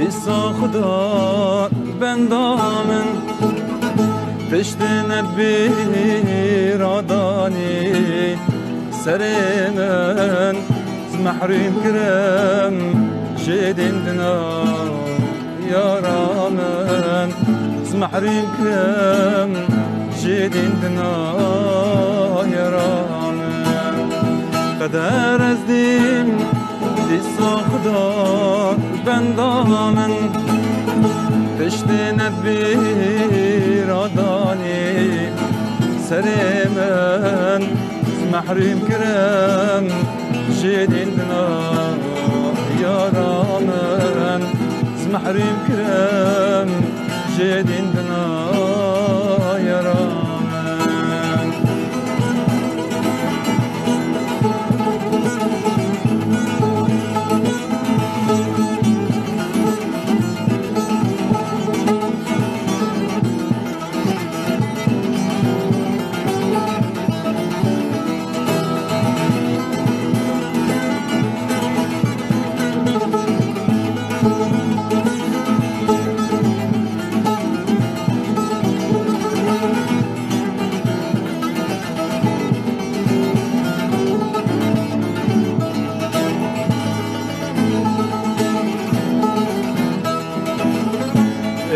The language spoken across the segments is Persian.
دیسا خدا بندامن پشت نبی رادانی سر من محرم کرم شدین دنا یارامن محرم کرم شدین دنا یارامن قدر از دیم دیسا خدا بندامن پشت نبی رادانی سر من محرم کرم شدین دنا یارامن محرم کرم شدین دنا یارامن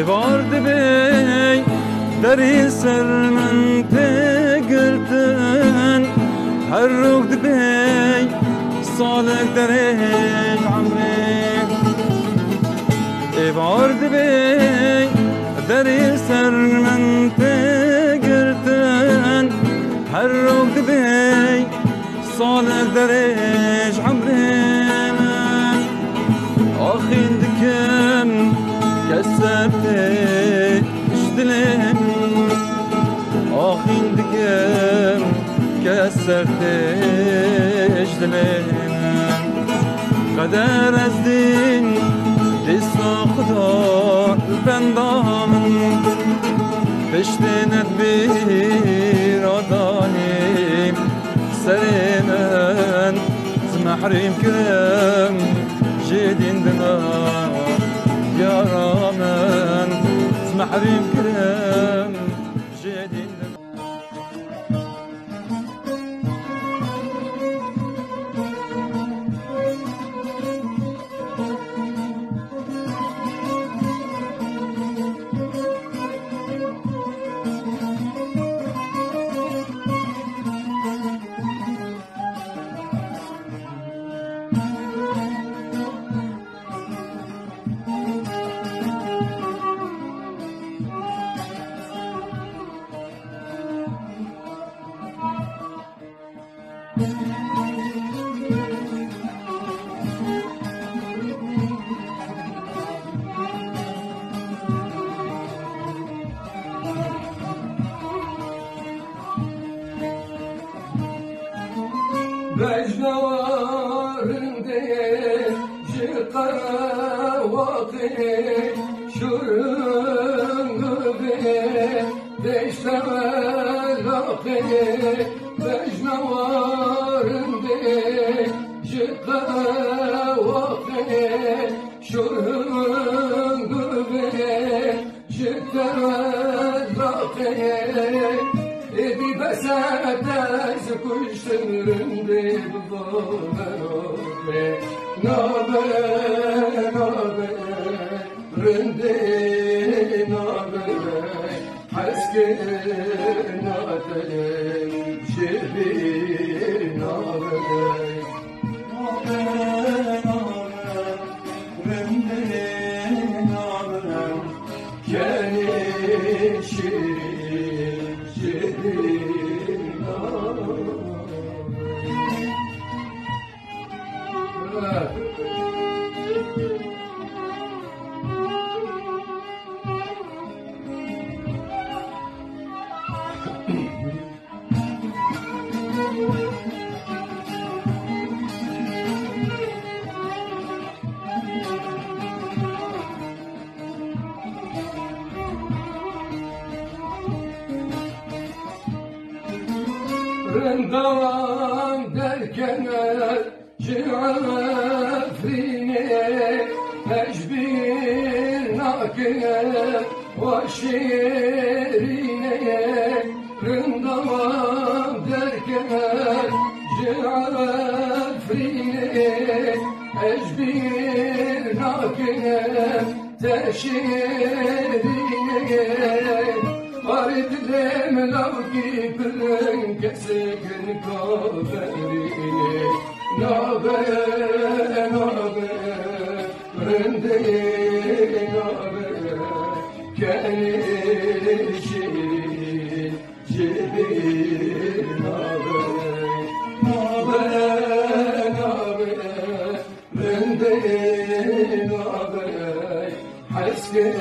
وارد بی دری سر من تگرتن هر روح بی سالک درش عمری وارد بی دری سر من تگرتن هر روح بی سالک درش عمری آخین دکم كسرتش دلم آخين دقم كسرتش دلم قدر از دين دیسا خدا بندامن پشت ندبی رادانیم سر من محرم کرم جدین دنا يارامن محرم كرم جدين بجنوارنده جقرا واقعي شرنقبه دشتغلاقه بجنوارنده جقرا واقعي شرنقبه جقرلاقه ادي بس اتاز كل شمرن بضمنوبه نوبه نوبه رندي نوبه حسكي نوتلم شبي نوبه نوبه نوبه رندي نوبه كاني شيرين رندوان derken جعفريني أجبين ناكن وشيريني رندوام دركن جعل فريني أجبير ناكن تشيريني قريب دم لوكي كلن كسكن كوفريني نابه نابه رندي نابه كاني شيرين جبين نابه نابه نابه رندي نابه حسكن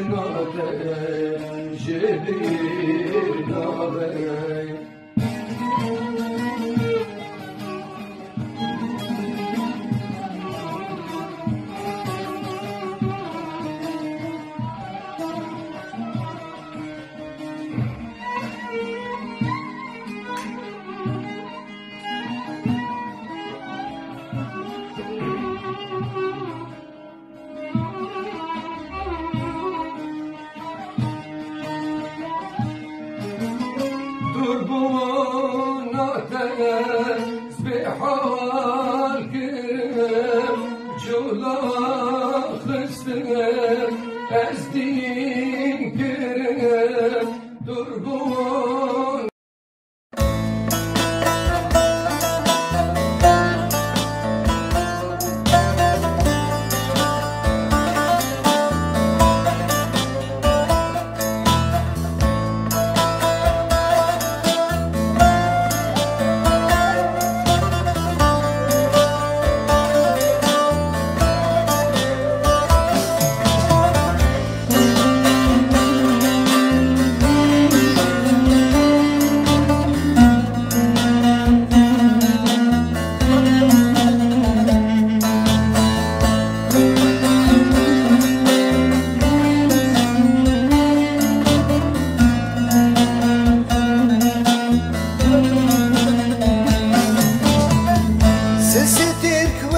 نابه جبين نابه تربوناتك بحالكم جولا خستم أزدين كرم تربون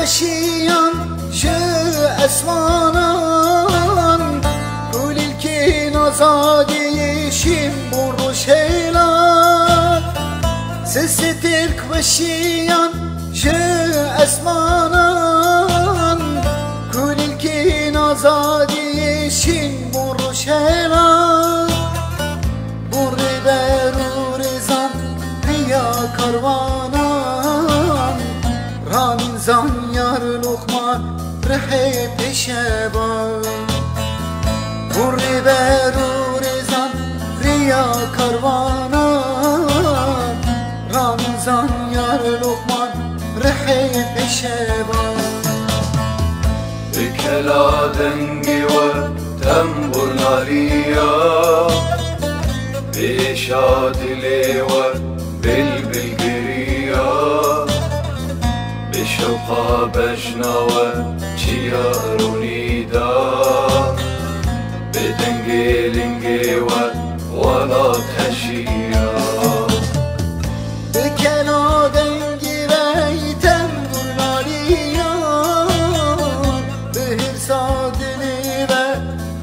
وشيان شو أسوانان كل الكين أزادي يشيم بروش هيلان سسترك وشيان شو أسوانان كل الكين أزادي يشيم بروش هيلان بري برو رزان ريا كروانان رامين زان يار لقمان رحيب شباب بري برو رزان ريا كروانا رامين زان يار لقمان رحيب شباب بكلا دنگي وتنبر ناريا بإشاد ليوة بالبلقرية بشوقا بجناوة چياروني دا بدنگي لنگي ولا تشيا بكلا دنگي بيتم برناليا بهر صادني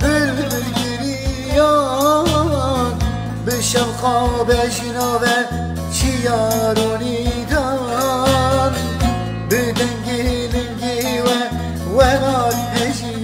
بالبلقريا بشوقا بجناوة چياروني دا بدنگي لنگي ولا تشيا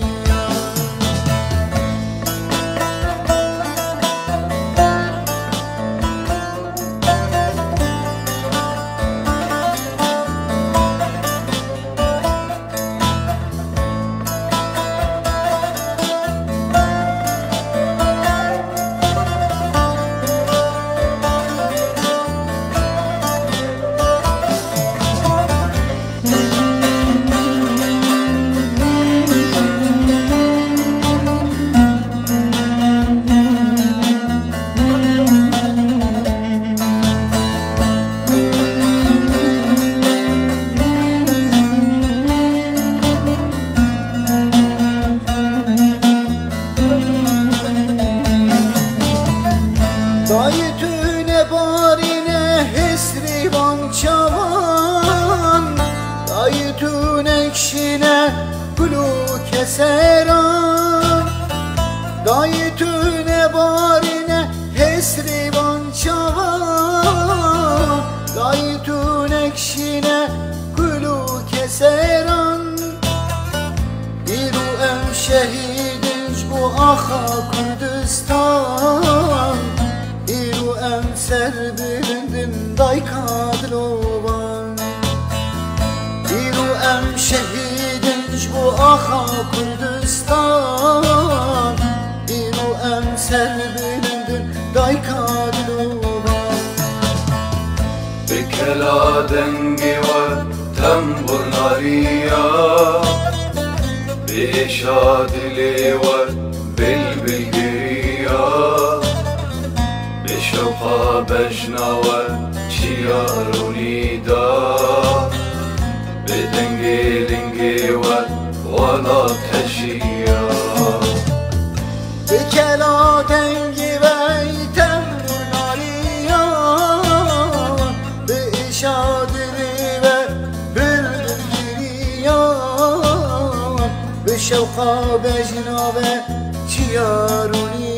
Dayıtüne barine hesri van çavan Dayıtüne ekşine gulu keseran دای تو نبارینه حسری بانچوان دای تو نکشینه گلو کسران دیرو ام شهیدش بو آخا کردستان دیرو ام سر بلندن دای کادلوان دیرو ام شهیدش بو آخا کردستان دیرو ام سر بلندن دای کادلوان بکلا دنگی و تنبور ناریا بإشاد ليوة بلبل قرية بشوقة بجنوة شيار ونيدا بدنجي لنجيوة ولا تشيا بكلا دنگی ویتم ناریا به اشادلی و بلگیریا به شوقا بجنابه چیارونی